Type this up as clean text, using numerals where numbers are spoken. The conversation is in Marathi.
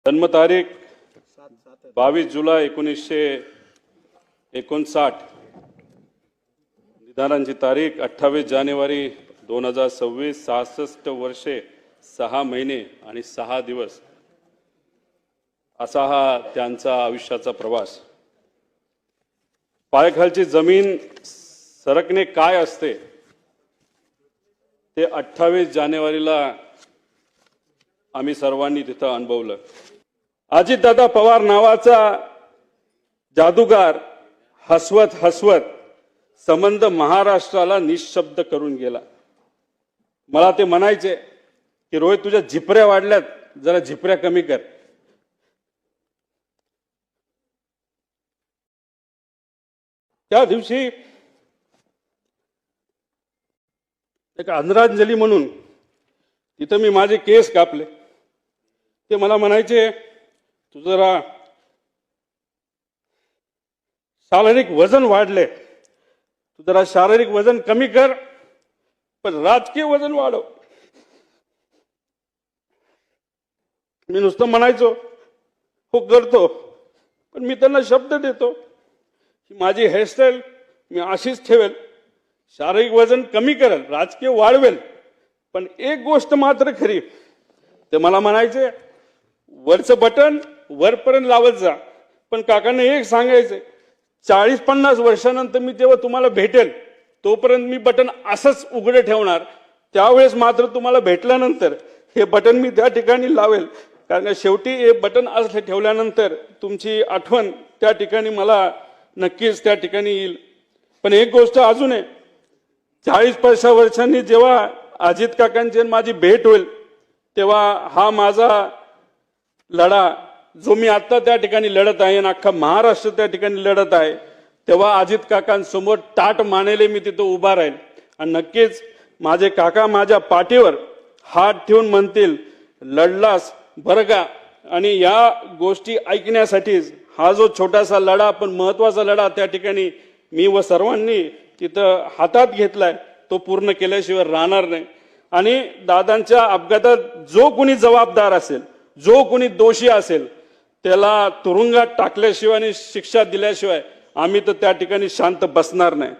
जन्मतारीख 22 जुलै 1959, निधनाची तारीख 28 जानेवारी 2026, 66 वर्षे 6 महिने आणि 6 दिवस असा हा त्यांचा आयुष्याचा प्रवास। पायाखालची जमीन सरकणे काय असते ते 28 जानेवारीला आम्ही सर्वांनी तिथं अनुभवलं। अजितदादा पवार नावाचा जादूगार हसवत हसवत संबंध महाराष्ट्राला निशब्द करून गेला। मला ते म्हणायचे की रोहित तुझ्या झिपऱ्या वाढल्यात, जरा झिपऱ्या कमी कर। त्या दिवशी एक आदरांजली म्हणून तिथं मी माझे केस कापले। ते मला म्हणायचे तू जरा शारीरिक वजन वाढले, तू जरा शारीरिक वजन कमी कर पण राजकीय वजन वाढव। मी नुसतं म्हणायचो हो करतो, पण मी त्यांना शब्द देतो की माझी हेअरस्टाईल मी अशीच ठेवेल, शारीरिक वजन कमी करेल, राजकीय वाढवेल, पण एक गोष्ट मात्र खरी, ते मला म्हणायचे वरचं बटन वरपर्यंत लावत जा, पण काकांना एक सांगायचे 40-50 वर्षानंतर मी जेव्हा तुम्हाला भेटेल तोपर्यंत मी बटन असंच उघडे ठेवणार, त्यावेळेस मात्र तुम्हाला भेटल्यानंतर हे बटन मी त्या ठिकाणी लावेल, कारण शेवटी हे बटन असं ठेवल्यानंतर तुमची आठवण त्या ठिकाणी मला नक्कीच त्या ठिकाणी येईल। पण एक गोष्ट अजून आहे, 40-50 वर्षांनी जेव्हा अजित काकांची माझी भेट होईल तेव्हा हा माझा लढा जो मी आता त्या ठिकाणी लढत आहे आणि अख्खा महाराष्ट्र त्या ठिकाणी लढत आहे, तेव्हा अजित काकांसमोर ताट मानेले मी तिथं उभा राहील आणि नक्कीच माझे काका माझ्या पाठीवर हात ठेवून म्हणतील लढलास बरं का। आणि या गोष्टी ऐकण्यासाठीच हा जो छोटासा लढा पण महत्वाचा लढा त्या ठिकाणी मी व सर्वांनी तिथं हातात घेतलाय, तो पूर्ण केल्याशिवाय राहणार नाही। आणि दादांच्या अपघातात जो कोणी जबाबदार असेल, जो कोणी दोषी असेल, त्याला तुरुंगात टाकल्याशिवाय आणि शिक्षा दिल्याशिवाय आम्ही तर त्या ठिकाणी शांत बसणार नाही।